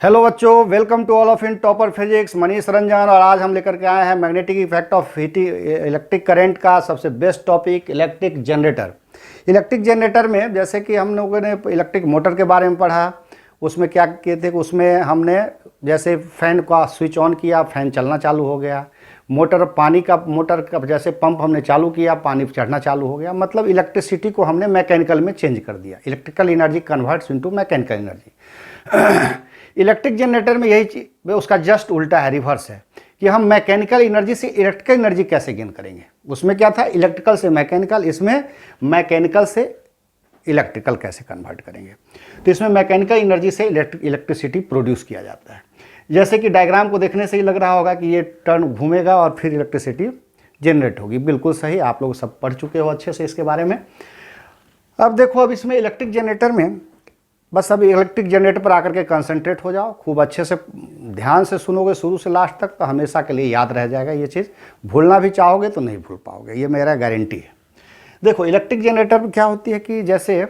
Hello बच्चों, welcome to all of in topper physics Manish Ranjan. और आज हम लेकर के आए हैं magnetic effect of electric current का सबसे best topic electric generator. Electric generator में जैसे कि हम लोगों ने इलेक्ट्रिक मोटर के बारे में पढ़ा, उसमें क्या किए थे कि उसमें हमने जैसे फैन का स्विच ऑन किया, फैन चलना चालू हो गया। मोटर का जैसे पंप हमने चालू किया, पानी चढ़ना चालू हो गया। मतलब इलेक्ट्रिसिटी को हमने मैकेनिकल में चेंज कर दिया। Electrical energy converts into mechanical energy. Electric generator में यही चीज उसका जस्ट उल्टा है, रिवर्स है कि हम मैकेनिकल एनर्जी से इलेक्ट्रिकल एनर्जी कैसे गेन करेंगे। उसमें क्या था, इलेक्ट्रिकल से मैकेनिकल, इसमें मैकेनिकल से इलेक्ट्रिकल कैसे कन्वर्ट करेंगे। तो इसमें मैकेनिकल एनर्जी से इलेक्ट्रिसिटी प्रोड्यूस किया जाता है। जैसे कि डायग्राम को देखने से ही लग रहा होगा कि ये टर्न घूमेगा और फिर इलेक्ट्रिसिटी जनरेट होगी। बिल्कुल सही, आप लोग सब पढ़ चुके हो अच्छे से इसके बारे में। अब देखो, अब इसमें इलेक्ट्रिक जनरेटर में बस अब इलेक्ट्रिक जनरेटर पर आकर के कंसंट्रेट हो जाओ। खूब अच्छे से ध्यान से सुनोगे शुरू से लास्ट तक, तो हमेशा के लिए याद रह जाएगा ये चीज़। भूलना भी चाहोगे तो नहीं भूल पाओगे, ये मेरा गारंटी है। देखो, इलेक्ट्रिक जनरेटर में क्या होती है कि जैसे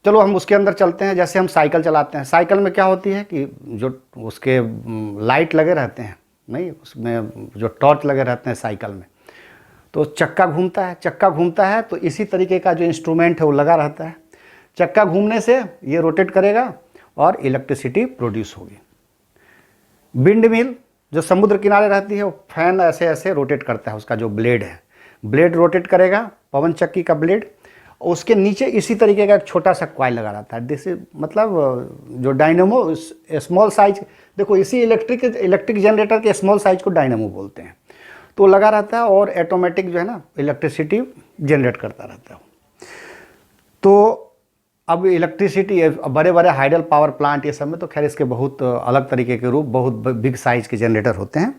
चलो हम उसके अंदर चलते हैं। जैसे हम साइकिल चलाते हैं, साइकिल में क्या होती है कि जो उसके लाइट लगे रहते हैं, नहीं उसमें जो टॉर्च लगे रहते हैं साइकिल में, तो चक्का घूमता है तो इसी तरीके का जो इंस्ट्रूमेंट है वो लगा रहता है। चक्का घूमने से ये रोटेट करेगा और इलेक्ट्रिसिटी प्रोड्यूस होगी। विंड मिल जो समुद्र किनारे रहती है, वो फैन ऐसे ऐसे रोटेट करता है, उसका जो ब्लेड है, ब्लेड रोटेट करेगा, पवन चक्की का ब्लेड। उसके नीचे इसी तरीके का एक छोटा सा कॉइल लगा रहता है। जैसे मतलब जो डायनेमो स्मॉल साइज, देखो इसी इलेक्ट्रिक जनरेटर के स्मॉल साइज को डायनेमो बोलते हैं। तो लगा रहता है और ऑटोमेटिक जो है ना इलेक्ट्रिसिटी जनरेट करता रहता है। तो अब इलेक्ट्रिसिटी बड़े बड़े हाइडल पावर प्लांट ये सब में तो खैर इसके बहुत अलग तरीके के रूप, बहुत बिग साइज के जनरेटर होते हैं।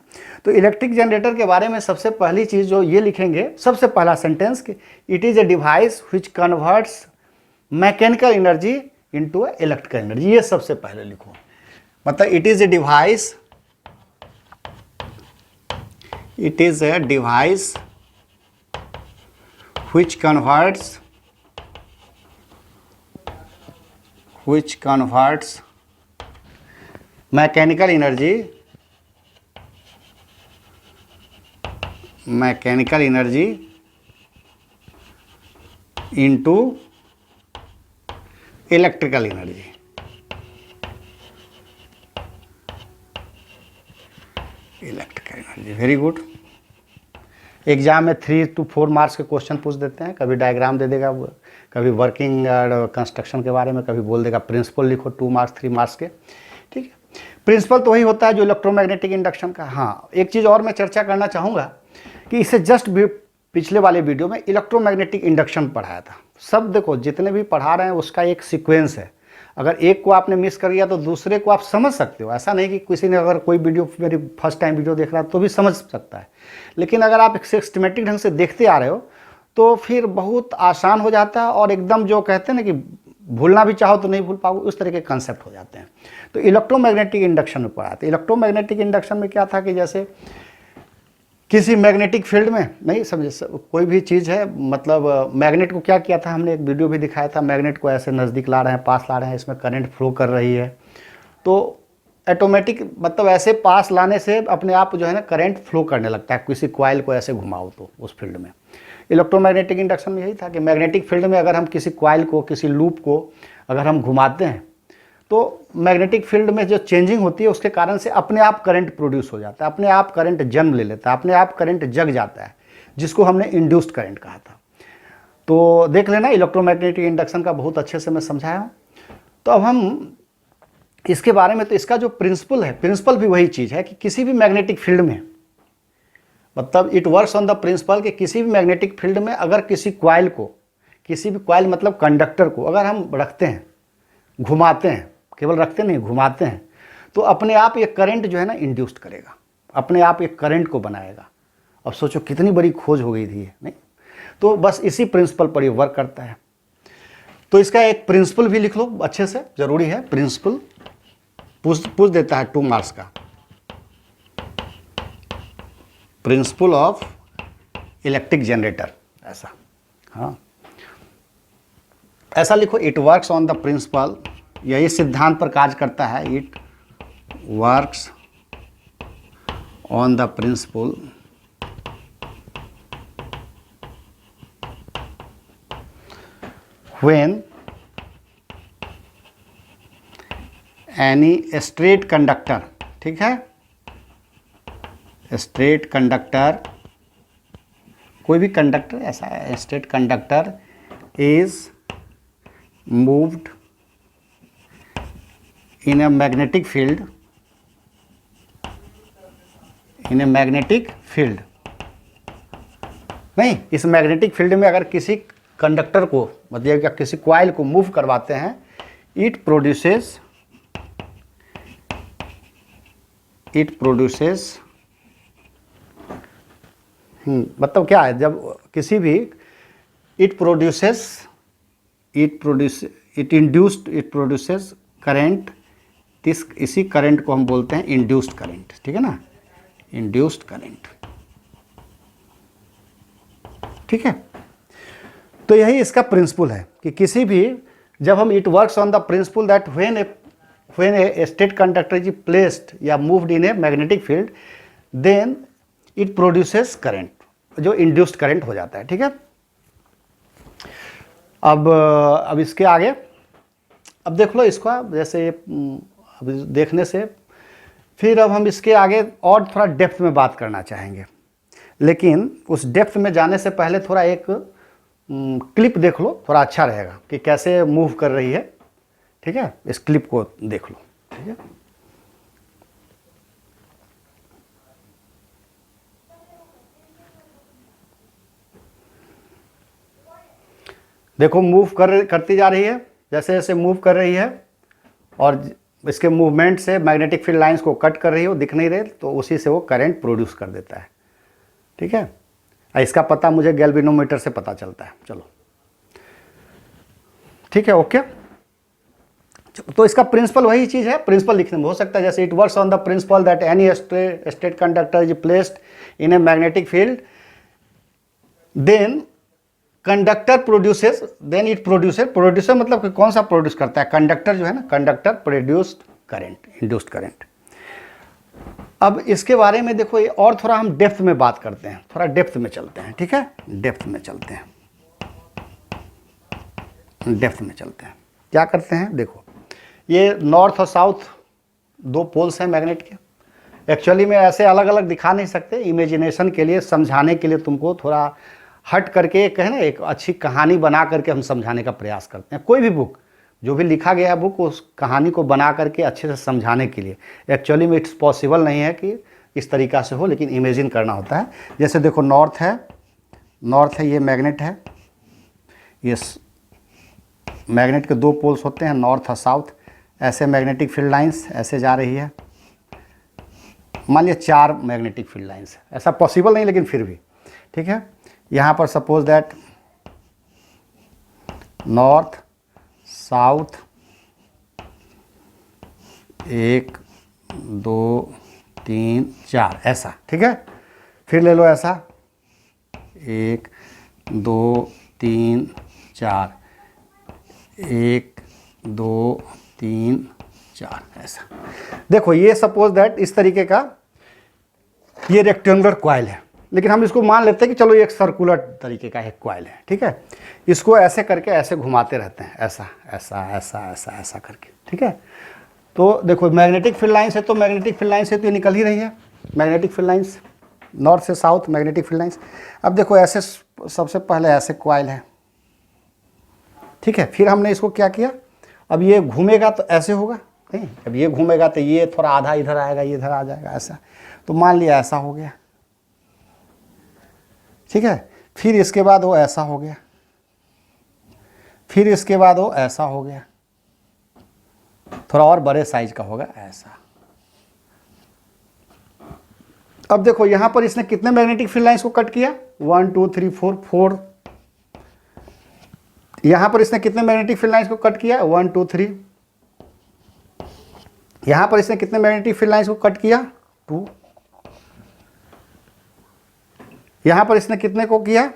तो इलेक्ट्रिक जनरेटर के बारे में सबसे पहली चीज़ जो ये लिखेंगे, सबसे पहला सेंटेंस कि it is a device which converts mechanical energy into electrical energy. ये सबसे पहले लिखो। मतलब it is a device which converts mechanical energy into electrical energy। Very good. Exam में 3 to 4 मार्क्स के क्वेश्चन पूछ देते हैं। कभी डायग्राम दे देगा, कभी वर्किंग और कंस्ट्रक्शन के बारे में, कभी बोल देगा प्रिंसिपल लिखो 2 मार्क्स 3 मार्क्स के। ठीक है, प्रिंसिपल तो वही होता है जो इलेक्ट्रोमैग्नेटिक इंडक्शन का। हाँ, एक चीज़ और मैं चर्चा करना चाहूँगा कि इससे जस्ट भी पिछले वाले वीडियो में इलेक्ट्रोमैग्नेटिक इंडक्शन पढ़ाया था। सब देखो, जितने भी पढ़ा रहे हैं उसका एक सीक्वेंस है। अगर एक को आपने मिस कर दिया तो दूसरे को आप समझ सकते हो। ऐसा नहीं कि किसी ने अगर कोई वीडियो मेरी फर्स्ट टाइम वीडियो देख रहा है तो भी समझ सकता है, लेकिन अगर आप एक सिस्टमेटिक ढंग से देखते आ रहे हो तो फिर बहुत आसान हो जाता है और एकदम जो कहते हैं ना कि भूलना भी चाहो तो नहीं भूल पाओगे, उस तरह के कंसेप्ट हो जाते हैं। तो इलेक्ट्रोमैग्नेटिक इंडक्शन में पढ़ा था। इलेक्ट्रोमैग्नेटिक इंडक्शन में क्या था कि जैसे किसी मैग्नेटिक फील्ड में, नहीं समझे, कोई भी चीज़ है, मतलब मैग्नेट को क्या किया था, हमने एक वीडियो भी दिखाया था। मैग्नेट को ऐसे नज़दीक ला रहे हैं, पास ला रहे हैं, इसमें करंट फ्लो कर रही है, तो ऑटोमेटिक मतलब ऐसे पास लाने से अपने आप जो है ना करंट फ्लो करने लगता है। किसी कॉइल को ऐसे घुमाओ तो उस फील्ड में इलेक्ट्रोमैग्नेटिक इंडक्शन में यही था कि मैग्नेटिक फील्ड में अगर हम किसी कॉइल को, किसी लूप को अगर हम घुमाते हैं तो मैग्नेटिक फील्ड में जो चेंजिंग होती है उसके कारण से अपने आप करंट प्रोड्यूस हो जाता है, अपने आप करंट जन्म ले लेता है, अपने आप करंट जग जाता है, जिसको हमने इंड्यूस्ड करंट कहा था। तो देख लेना, इलेक्ट्रोमैग्नेटिक इंडक्शन का बहुत अच्छे से मैं समझाया हूँ। तो अब हम इसके बारे में, तो इसका जो प्रिंसिपल है, प्रिंसिपल भी वही चीज़ है कि किसी भी मैग्नेटिक फील्ड में, मतलब it works on the principle कि किसी भी मैग्नेटिक फील्ड में अगर किसी कॉइल को, किसी भी कॉइल मतलब कंडक्टर को अगर हम रखते हैं, घुमाते हैं, केवल रखते नहीं घुमाते हैं, तो अपने आप ये करंट जो है ना इंड्यूस्ड करेगा, अपने आप ये करंट को बनाएगा। अब सोचो कितनी बड़ी खोज हो गई थी ये, नहीं? तो बस इसी प्रिंसिपल पर ये वर्क करता है। तो इसका एक प्रिंसिपल भी लिख लो अच्छे से, जरूरी है। प्रिंसिपल पूछ देता है 2 मार्क्स का। प्रिंसिपल ऑफ इलेक्ट्रिक जनरेटर, ऐसा, हाँ ऐसा लिखो। It works on the principle, यही सिद्धांत पर कार्य करता है। It works on the principle when any straight conductor, ठीक है, स्ट्रेट कंडक्टर, कोई भी कंडक्टर ऐसा है, straight conductor is moved in a magnetic field, in a magnetic field, नहीं, इस मैग्नेटिक फील्ड में अगर किसी कंडक्टर को मतलब क्या किसी कॉइल को मूव करवाते हैं, इट प्रोड्यूसेस मतलब क्या है, जब किसी भी इट प्रोड्यूसेस करंट, इसी करंट को हम बोलते हैं इंड्यूस्ड करंट, ठीक है ना, इंड्यूस्ड करंट, ठीक है। तो यही इसका प्रिंसिपल है कि किसी भी, जब हम it works on the principle that when a state conductor is placed या moved in a magnetic field, then it produces current, जो इंड्यूस्ड करंट हो जाता है, ठीक है। अब इसके आगे, अब देख लो इसको, जैसे अब देखने से फिर अब हम इसके आगे और थोड़ा डेप्थ में बात करना चाहेंगे, लेकिन उस डेप्थ में जाने से पहले थोड़ा एक क्लिप देख लो, थोड़ा अच्छा रहेगा कि कैसे मूव कर रही है, ठीक है। इस क्लिप को देख लो, ठीक है। देखो मूव करती जा रही है, जैसे जैसे मूव कर रही है और इसके मूवमेंट से मैग्नेटिक फील्ड लाइंस को कट कर रही है, वो दिख नहीं रहे, तो उसी से वो करंट प्रोड्यूस कर देता है, ठीक है। इसका पता मुझे गैल्वेनोमीटर से पता चलता है, चलो ठीक है, ओके। तो इसका प्रिंसिपल वही चीज़ है, प्रिंसिपल लिखने में हो सकता है जैसे it works on the principle that any straight conductor is placed in a magnetic field, then conductor produces, then it producer मतलब कि कौन सा प्रोड्यूस करता है, कंडक्टर जो है ना, conductor produced current, induced current. अब इसके बारे में देखो, ये और थोड़ा हम डेप्थ में बात करते हैं, थोड़ा डेप्थ में चलते हैं, ठीक है, डेप्थ में चलते हैं, डेप्थ में चलते हैं। क्या करते हैं, देखो ये नॉर्थ और साउथ दो पोल्स हैं मैग्नेट के, एक्चुअली में ऐसे अलग अलग दिखा नहीं सकते, इमेजिनेशन के लिए, समझाने के लिए तुमको थोड़ा हट करके कहे ना, एक अच्छी कहानी बना करके हम समझाने का प्रयास करते हैं। कोई भी बुक, जो भी लिखा गया बुक, उस कहानी को बना करके अच्छे से समझाने के लिए, एक्चुअली में इट्स पॉसिबल नहीं है कि इस तरीक़ा से हो, लेकिन इमेजिन करना होता है। जैसे देखो नॉर्थ है, ये मैग्नेट है, ये मैग्नेट के दो पोल्स होते हैं, नॉर्थ और साउथ, ऐसे मैग्नेटिक फील्ड लाइंस ऐसे जा रही है, मान लिया 4 मैग्नेटिक फील्ड लाइंस, ऐसा पॉसिबल नहीं लेकिन फिर भी, ठीक है। यहाँ पर सपोज दैट नॉर्थ साउथ 1 2 3 4 ऐसा, ठीक है। फिर ले लो ऐसा 1 2 3 4 1 2 3 4 ऐसा। देखो ये सपोज दैट इस तरीके का ये रेक्टेंगुलर कॉइल है, लेकिन हम इसको मान लेते हैं कि चलो ये एक सर्कुलर तरीके का एक कॉइल है, ठीक है। इसको ऐसे करके ऐसे घुमाते रहते हैं, ऐसा ऐसा ऐसा ऐसा ऐसा करके, ठीक है। तो देखो मैग्नेटिक फील्ड लाइंस है, तो मैग्नेटिक फील्ड लाइन से तो ये निकल ही रही है, मैग्नेटिक फील्ड लाइंस नॉर्थ से साउथ मैग्नेटिक फील्ड लाइंस। अब देखो ऐसे सबसे पहले ऐसे कॉइल है, ठीक है। फिर हमने इसको क्या किया, अब ये घूमेगा तो ऐसे होगा, नहीं, अब ये घूमेगा तो ये थोड़ा आधा इधर आएगा, ये इधर आ जाएगा, ऐसा। तो मान लिया ऐसा हो गया, ठीक है। फिर इसके बाद वो ऐसा हो गया, फिर इसके बाद वो ऐसा हो गया, थोड़ा और बड़े साइज का होगा ऐसा। अब देखो यहां पर इसने कितने मैग्नेटिक फील्ड लाइंस को कट किया, 1 2 3 4 4। यहां पर इसने कितने मैग्नेटिक फील्ड लाइंस को कट किया, 1 2 3। यहां पर इसने कितने मैग्नेटिक फील्ड लाइंस को कट किया, 2। यहां पर इसने कितने को किया,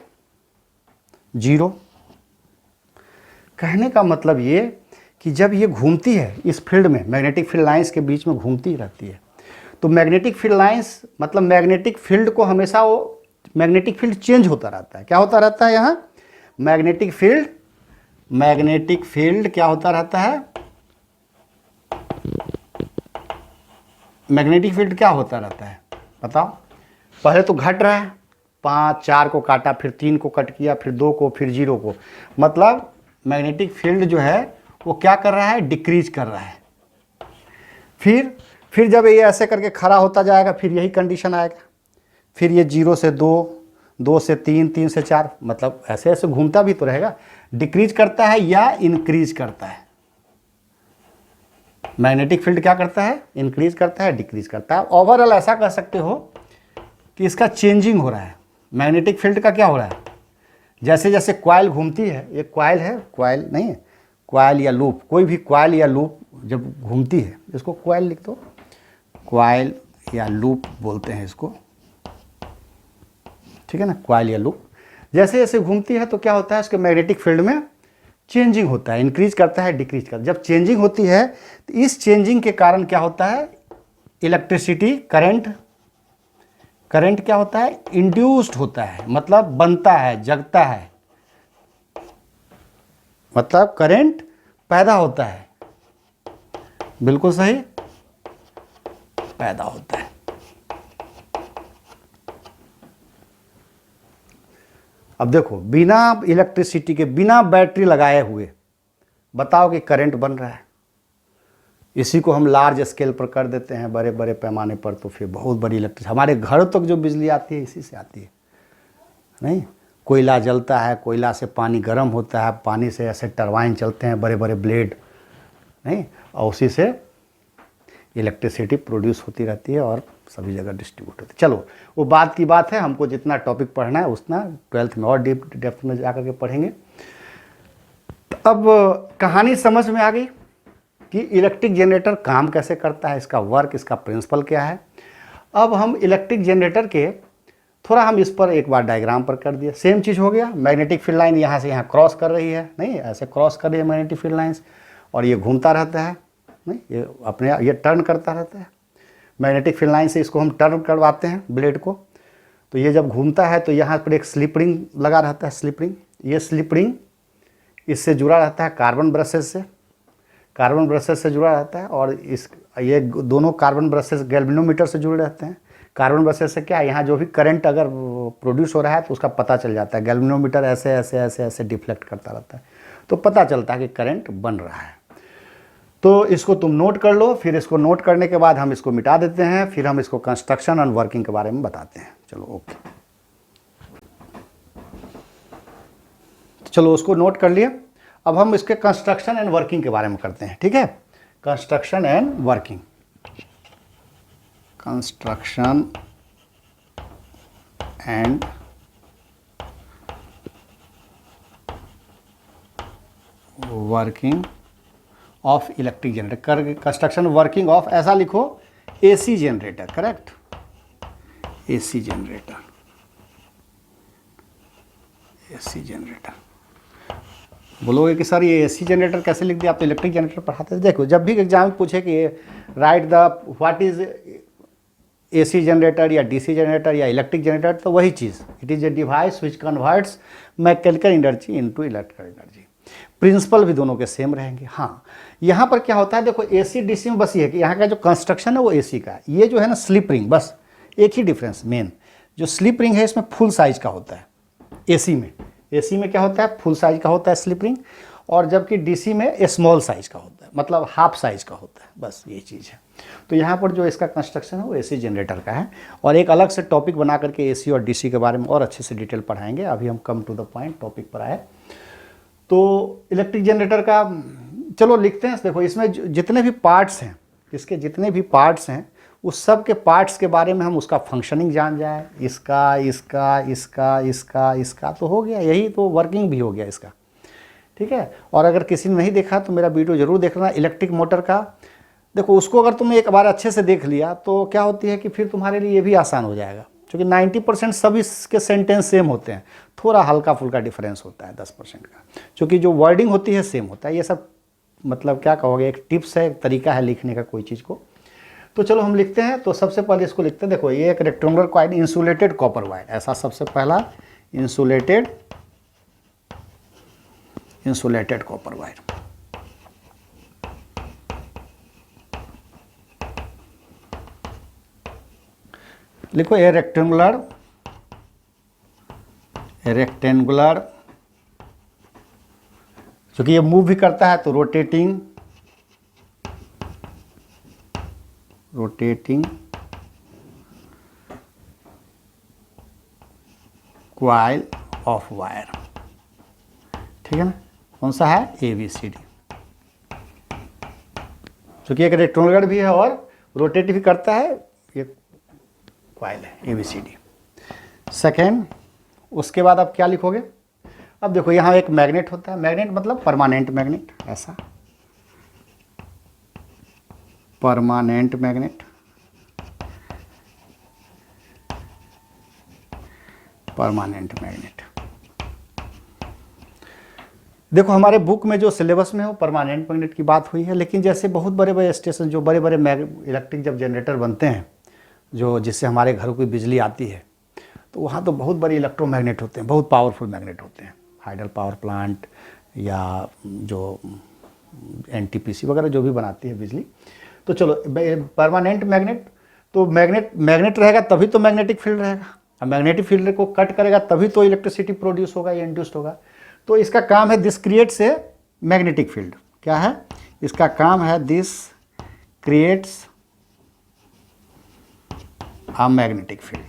0। कहने का मतलब ये कि जब ये घूमती है इस फील्ड में, मैग्नेटिक फील्ड लाइंस के बीच में घूमती रहती है, तो मैग्नेटिक फील्ड लाइंस मतलब मैग्नेटिक फील्ड को हमेशा वो मैग्नेटिक फील्ड चेंज होता रहता है। क्या होता रहता है यहाँ? मैग्नेटिक फील्ड क्या होता रहता है? मैग्नेटिक फील्ड क्या होता रहता है बताओ? पहले तो घट रहा है, 5 4 को काटा, फिर 3 को कट किया, फिर 2 को, फिर 0 को, मतलब मैग्नेटिक फील्ड जो है वो क्या कर रहा है? डिक्रीज कर रहा है। फिर जब ये ऐसे करके खड़ा होता जाएगा फिर यही कंडीशन आएगा, फिर ये 0 से 2, 2 से 3, 3 से 4, मतलब ऐसे ऐसे घूमता भी तो रहेगा। डिक्रीज करता है या इंक्रीज करता है? मैग्नेटिक फील्ड क्या करता है? इंक्रीज करता है, डिक्रीज करता है। ओवरऑल ऐसा कह सकते हो कि इसका चेंजिंग हो रहा है। मैग्नेटिक फील्ड का क्या हो रहा है? जैसे जैसे कॉइल घूमती है, ये कॉइल है, कॉइल नहीं है, कॉइल या लूप, कोई भी कॉइल या लूप जब घूमती है, इसको कॉइल लिख दो, कॉइल या लूप बोलते हैं इसको, ठीक है ना, कॉइल या लूप। जैसे जैसे घूमती है तो क्या होता है? इसके मैग्नेटिक फील्ड में चेंजिंग होता है, इंक्रीज करता है, डिक्रीज करता है। जब चेंजिंग होती है तो इस चेंजिंग के कारण क्या होता है? इलेक्ट्रिसिटी, करंट क्या होता है? इंड्यूस्ड होता है, मतलब बनता है, जगता है, मतलब करंट पैदा होता है। बिल्कुल सही, पैदा होता है। अब देखो, बिना इलेक्ट्रिसिटी के, बिना बैटरी लगाए हुए बताओ कि करंट बन रहा है। इसी को हम लार्ज स्केल पर कर देते हैं, बड़े बड़े पैमाने पर, तो फिर बहुत बड़ी इलेक्ट्रिसिटी, हमारे घर तक जो बिजली आती है इसी से आती है। नहीं, कोयला जलता है, कोयला से पानी गर्म होता है, पानी से ऐसे टरबाइन चलते हैं, बड़े बड़े ब्लेड, नहीं, और उसी से इलेक्ट्रिसिटी प्रोड्यूस होती रहती है और सभी जगह डिस्ट्रीब्यूट होती है। चलो वो बात की बात है, हमको जितना टॉपिक पढ़ना है उतना 12th में और डेप्थ में जाकर के पढ़ेंगे। अब कहानी समझ में आ गई कि इलेक्ट्रिक जनरेटर काम कैसे करता है, इसका वर्क, इसका प्रिंसिपल क्या है। अब हम इलेक्ट्रिक जनरेटर के थोड़ा हम इस पर एक बार डायग्राम पर कर दिया, सेम चीज़ हो गया। मैग्नेटिक फील्ड लाइन यहाँ से यहाँ क्रॉस कर रही है, नहीं ऐसे क्रॉस कर रही है मैग्नेटिक फील्ड लाइन्स, और ये घूमता रहता है, नहीं ये अपने ये टर्न करता रहता है। मैग्नेटिक फील्ड लाइन से इसको हम टर्न करवाते हैं ब्लेड को, तो ये जब घूमता है तो यहाँ पर एक स्लिप रिंग लगा रहता है, स्लिप रिंग, ये स्लिप रिंग इससे जुड़ा रहता है कार्बन ब्रशेस से जुड़ा रहता है, और ये दोनों कार्बन ब्रशेस गैल्वेनोमीटर से जुड़े रहते हैं। कार्बन ब्रशेस से क्या है, यहाँ जो भी करंट अगर प्रोड्यूस हो रहा है तो उसका पता चल जाता है। गैल्वेनोमीटर ऐसे ऐसे ऐसे ऐसे डिफ्लेक्ट करता रहता है, तो पता चलता है कि करंट बन रहा है। तो इसको तुम नोट कर लो, फिर इसको नोट करने के बाद हम इसको मिटा देते हैं, फिर हम इसको कंस्ट्रक्शन एंड वर्किंग के बारे में बताते हैं। चलो ओके, चलो उसको नोट कर लिए। अब हम इसके कंस्ट्रक्शन एंड वर्किंग के बारे में करते हैं, ठीक है। Construction and working, construction and working of electric generator. Construction working of, ऐसा लिखो, AC generator, correct, AC generator, AC generator. बोलोगे कि सर ये एसी जनरेटर कैसे लिख दिया, आप तो इलेक्ट्रिक जनरेटर पढ़ाते थे। देखो, जब भी एग्जाम में पूछे कि write the what is AC generator या डीसी जनरेटर या इलेक्ट्रिक जनरेटर, तो वही चीज़, it is a device which converts mechanical energy into electrical energy. Principle भी दोनों के सेम रहेंगे। हाँ, यहाँ पर क्या होता है, देखो एसी डीसी में बस ये है कि यहाँ का जो कंस्ट्रक्शन है वो एसी का है। ये जो है ना स्लिप रिंग, बस एक ही डिफरेंस मेन, जो स्लिप रिंग है इसमें फुल साइज का होता है। एसी में क्या होता है, फुल साइज का होता है स्लिप रिंग, और जबकि डीसी में स्मॉल साइज का होता है, मतलब हाफ साइज का होता है, बस ये चीज़ है। तो यहाँ पर जो इसका कंस्ट्रक्शन है वो एसी जनरेटर का है, और एक अलग से टॉपिक बना करके एसी और डीसी के बारे में और अच्छे से डिटेल पढ़ाएंगे। अभी हम come to the point topic पर आए। तो इलेक्ट्रिक जनरेटर का चलो लिखते हैं। देखो, इसमें जितने भी पार्ट्स हैं, इसके जितने भी पार्ट्स हैं, उस सब के पार्ट्स के बारे में हम उसका फंक्शनिंग जान जाए, इसका इसका इसका इसका इसका, तो हो गया, यही तो वर्किंग भी हो गया इसका, ठीक है। और अगर किसी ने नहीं देखा तो मेरा वीडियो ज़रूर देखना इलेक्ट्रिक मोटर का। देखो, उसको अगर तुमने एक बार अच्छे से देख लिया तो क्या होती है कि फिर तुम्हारे लिए ये भी आसान हो जाएगा, क्योंकि 90% सब इसके सेंटेंस सेम होते हैं, थोड़ा हल्का फुल्का डिफरेंस होता है 10% का, क्योंकि जो वर्डिंग होती है सेम होता है। ये सब मतलब क्या कहोगे, एक टिप्स है, एक तरीका है लिखने का कोई चीज़ को। तो चलो हम लिखते हैं। तो सबसे पहले इसको लिखते हैं। देखो ये एक rectangular coil insulated copper wire, ऐसा सबसे पहला इंसुलेटेड कॉपर वायर। लिखो ए रेक्टेंगुलर क्योंकि ये मूव भी करता है तो रोटेटिंग कॉइल ऑफ वायर, ठीक है ना। कौन सा है, ABCD। क्योंकि एक रेक्टेंगुलर भी है और रोटेट भी करता है, ये कॉइल है ABCD। सेकेंड, उसके बाद आप क्या लिखोगे। अब देखो यहाँ एक मैग्नेट होता है, मैग्नेट मतलब परमानेंट मैग्नेट, ऐसा परमानेंट मैग्नेट, देखो हमारे बुक में जो सिलेबस में हो परमानेंट मैग्नेट की बात हुई है, लेकिन जैसे बहुत बड़े बड़े स्टेशन, जो बड़े बड़े इलेक्ट्रिक जब जनरेटर बनते हैं, जो जिससे हमारे घरों की बिजली आती है, तो वहाँ तो बहुत बड़े इलेक्ट्रोमैग्नेट होते हैं, बहुत पावरफुल मैग्नेट होते हैं। हाइडल पावर प्लांट या जो NTPC वगैरह जो भी बनाती है बिजली। तो चलो परमानेंट मैग्नेट, तो मैग्नेट रहेगा तभी तो मैग्नेटिक फील्ड रहेगा, और मैग्नेटिक फील्ड को कट करेगा तभी तो इलेक्ट्रिसिटी प्रोड्यूस होगा या इंड्यूस्ड होगा। तो इसका काम है this creates a magnetic field. क्या है इसका काम है, this creates a magnetic field,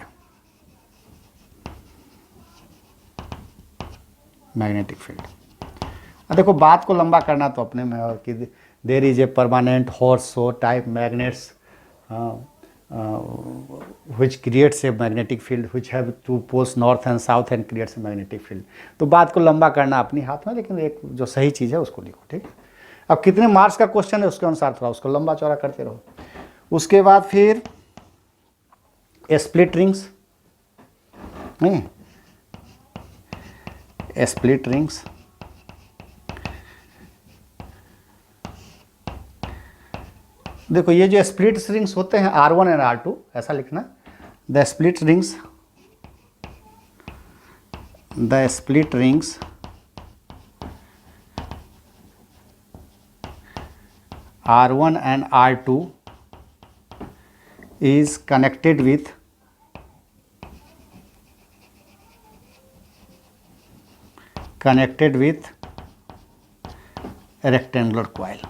magnetic field. देखो बात को लंबा करना तो अपने में, और कि there is a permanent horseshoe type magnets which creates a magnetic field which have two poles north and south and creates a magnetic field। तो बात को लंबा करना अपनी हाथ में, लेकिन एक जो सही चीज़ है उसको लिखो, ठीक है। अब कितने मार्क्स का क्वेश्चन है उसके अनुसार थोड़ा उसको लंबा चौड़ा करते रहो। उसके बाद फिर स्प्लिट रिंग्स, नहीं स्प्लिट रिंग्स, देखो ये जो स्प्लिट रिंग्स होते हैं R1 और R2, ऐसा लिखना, the split rings R1 and R2 is connected with a rectangular coil।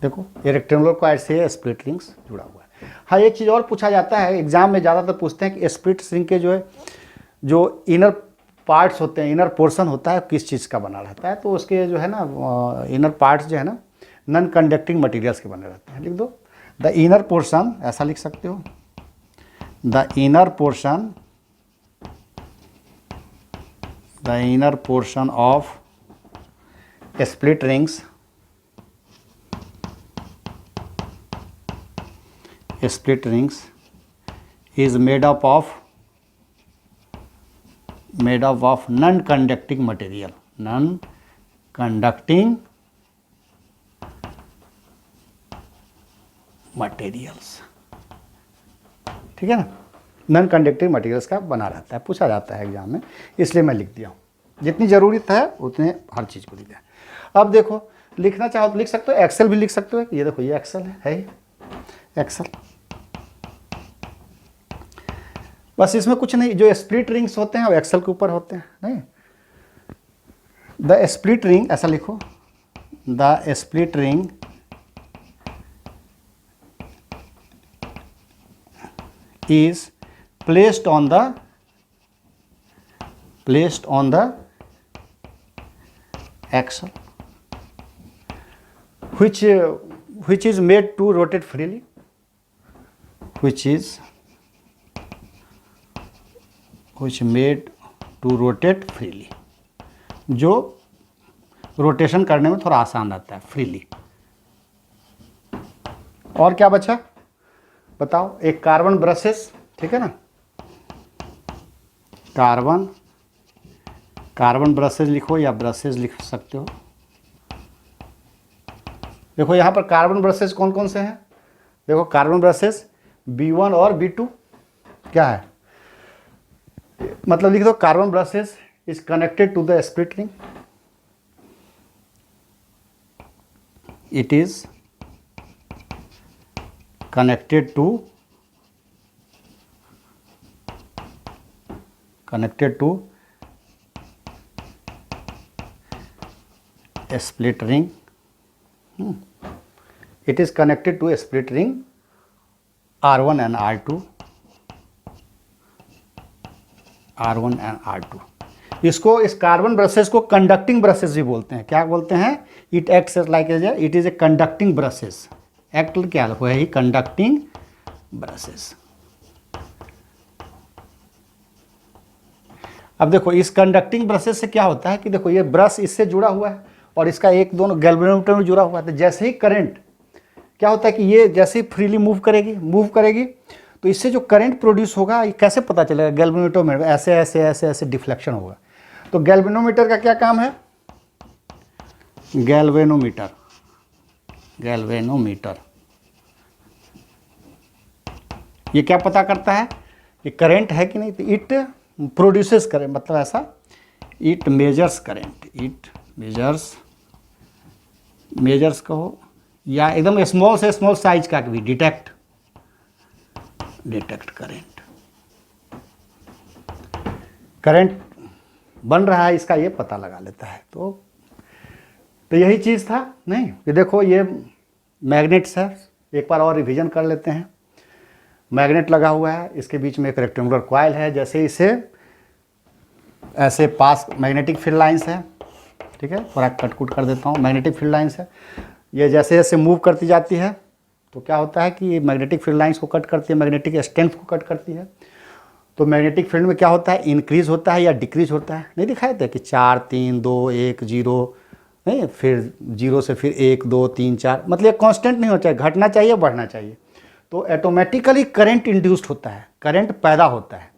देखो ये रेक्टेंगुलर कॉइल से स्प्लिट रिंग्स जुड़ा हुआ है। हाँ एक चीज़ और पूछा जाता है एग्जाम में, ज़्यादातर पूछते हैं कि स्प्लिट रिंग के जो है जो इनर पार्ट्स होते हैं, इनर पोर्शन होता है किस चीज़ का बना रहता है। तो उसके जो है ना इनर पार्ट्स जो है ना नॉन कंडक्टिंग मटेरियल्स के बने रहते हैं। लिख दो द इनर पोर्शन, ऐसा लिख सकते हो, the inner portion of split rings is made up of non-conducting materials, ठीक है ना। नॉन कंडक्टिंग मटेरियल्स का बना रहता है, पूछा जाता है एग्जाम में, इसलिए मैं लिख दिया हूँ। जितनी ज़रूरत है उतने हर चीज़ को लिख दिया। अब देखो लिखना चाहो तो लिख सकते हो, एक्सेल भी लिख सकते हो। ये देखो ये एक्सेल है एक्सेल। बस इसमें कुछ नहीं, जो स्प्लिट रिंग्स होते हैं वो एक्सेल के ऊपर होते हैं। नहीं द स्प्लिट रिंग, ऐसा लिखो, the split ring is placed on the axle which is made to rotate freely, जो रोटेशन करने में थोड़ा आसान रहता है, फ्रीली। और क्या बचा बताओ, एक कार्बन ब्रशेस, ठीक है ना, कार्बन कार्बन ब्रशेज लिखो या ब्रशेज लिख सकते हो। देखो यहाँ पर कार्बन ब्रशेज कौन कौन से हैं, देखो कार्बन ब्रशेज B1 और B2 क्या है, मतलब लिख दो carbon brushes is connected to the split ring, it is connected to a split ring. It is connected to a split ring R1 and R2. इसको, इस कार्बन ब्रशेस को conducting brushes भी बोलते हैं। क्या बोलते हैं? It acts like it is a conducting brushes. Act क्या है ही, कंडक्टिंग ब्रशेस। अब देखो इस कंडक्टिंग ब्रशेस से क्या होता है कि देखो ये ब्रश इससे जुड़ा हुआ है और इसका एक दोनों गैल्वेनोमीटर में जुड़ा हुआ है। तो जैसे ही करंट क्या होता है कि ये जैसे ही फ्रीली मूव करेगी तो इससे जो करंट प्रोड्यूस होगा ये कैसे पता चलेगा? गैल्वेनोमीटर में ऐसे ऐसे ऐसे ऐसे डिफ्लेक्शन होगा। तो गैल्वेनोमीटर का क्या काम है? गैल्वेनोमीटर ये क्या पता करता है कि करंट है कि नहीं। तो इट प्रोड्यूसेस करंट, मतलब ऐसा it measures current, it measures कहो या एकदम स्मॉल से स्मॉल साइज का भी डिटेक्ट करंट बन रहा है इसका ये पता लगा लेता है। तो यही चीज़ था नहीं। ये देखो ये मैग्नेट्स है, एक बार और रिवीजन कर लेते हैं। मैग्नेट लगा हुआ है, इसके बीच में एक रेक्टेंगुलर कॉइल है, जैसे इसे ऐसे पास मैग्नेटिक फील्ड लाइंस है, ठीक है, थोड़ा कट कर देता हूँ। मैग्नेटिक फील्ड लाइंस है, ये जैसे जैसे मूव करती जाती है तो क्या होता है कि मैग्नेटिक फील्ड लाइंस को कट करती है, मैग्नेटिक स्ट्रेंथ को कट करती है। तो मैग्नेटिक फील्ड में क्या होता है, इंक्रीज होता है या डिक्रीज होता है। नहीं दिखाए थे कि 4 3 2 1 0 नहीं, फिर 0 से फिर 1 2 3 4, मतलब ये कांस्टेंट नहीं होना चाहिए, घटना चाहिए बढ़ना चाहिए। तो ऑटोमेटिकली करंट इंड्यूस्ड होता है, करंट पैदा होता है।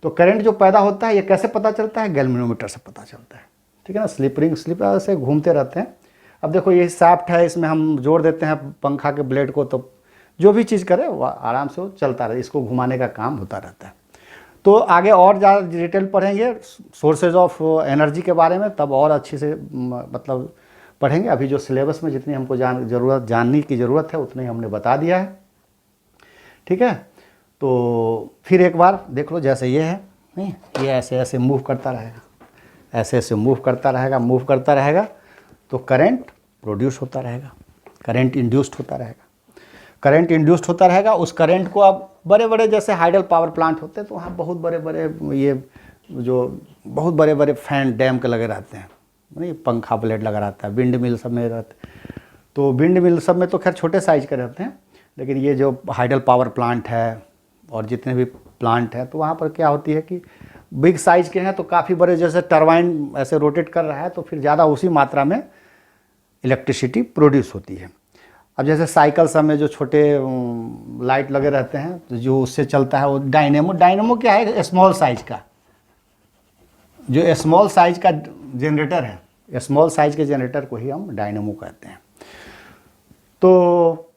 तो करंट जो पैदा होता है ये कैसे पता चलता है? गैल्वेनोमीटर से पता चलता है, ठीक है ना। स्लिप से घूमते रहते हैं। अब देखो ये शाफ्ट है, इसमें हम जोड़ देते हैं पंखा के ब्लेड को, तो जो भी चीज़ करे वो आराम से वो चलता रहे, इसको घुमाने का काम होता रहता है। तो आगे और ज़्यादा डिटेल पढ़ेंगे सोर्सेज ऑफ एनर्जी के बारे में, तब और अच्छी से मतलब पढ़ेंगे। अभी जो सिलेबस में जितनी हमको जानने की ज़रूरत है उतनी हमने बता दिया है, ठीक है। तो फिर एक बार देख लो, जैसे ये है नहीं, ये ऐसे ऐसे मूव करता रहेगा, ऐसे ऐसे मूव करता रहेगा तो करंट प्रोड्यूस होता रहेगा, करंट इंड्यूस्ड होता रहेगा। उस करंट को अब बड़े बड़े जैसे हाइडल पावर प्लांट होते हैं तो वहाँ बहुत बड़े बड़े फैन डैम के लगे रहते हैं, नहीं, पंखा ब्लेड लगा रहता है। विंड मिल सब में रहते, तो विंड मिल सब में तो खैर छोटे साइज के रहते हैं, लेकिन ये जो हाइडल पावर प्लांट है और जितने भी प्लांट हैं तो वहाँ पर क्या होती है कि बिग साइज के हैं तो काफ़ी बड़े, जैसे टरबाइन ऐसे रोटेट कर रहा है तो फिर ज़्यादा उसी मात्रा में इलेक्ट्रिसिटी प्रोड्यूस होती है। अब जैसे साइकिल सब में जो छोटे लाइट लगे रहते हैं तो जो उससे चलता है वो डायनेमो क्या है? स्मॉल साइज का, जो स्मॉल साइज का जनरेटर है, स्मॉल साइज के जनरेटर को ही हम डायनेमो कहते हैं। तो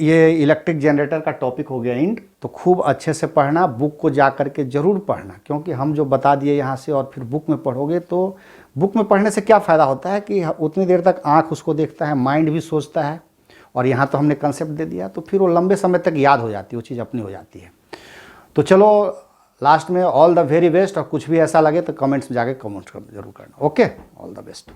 ये इलेक्ट्रिक जनरेटर का टॉपिक हो गया एंड। तो खूब अच्छे से पढ़ना, बुक को जा कर के ज़रूर पढ़ना, क्योंकि हम जो बता दिए यहाँ से और फिर बुक में पढ़ोगे तो बुक में पढ़ने से क्या फ़ायदा होता है कि उतनी देर तक आँख उसको देखता है, माइंड भी सोचता है, और यहाँ तो हमने कंसेप्ट दे दिया तो फिर वो लंबे समय तक याद हो जाती है, वो चीज़ अपनी हो जाती है। तो चलो लास्ट में ऑल द वेरी बेस्ट, और कुछ भी ऐसा लगे तो कमेंट्स में जाके कमेंट जरूर करना। Okay, all the best.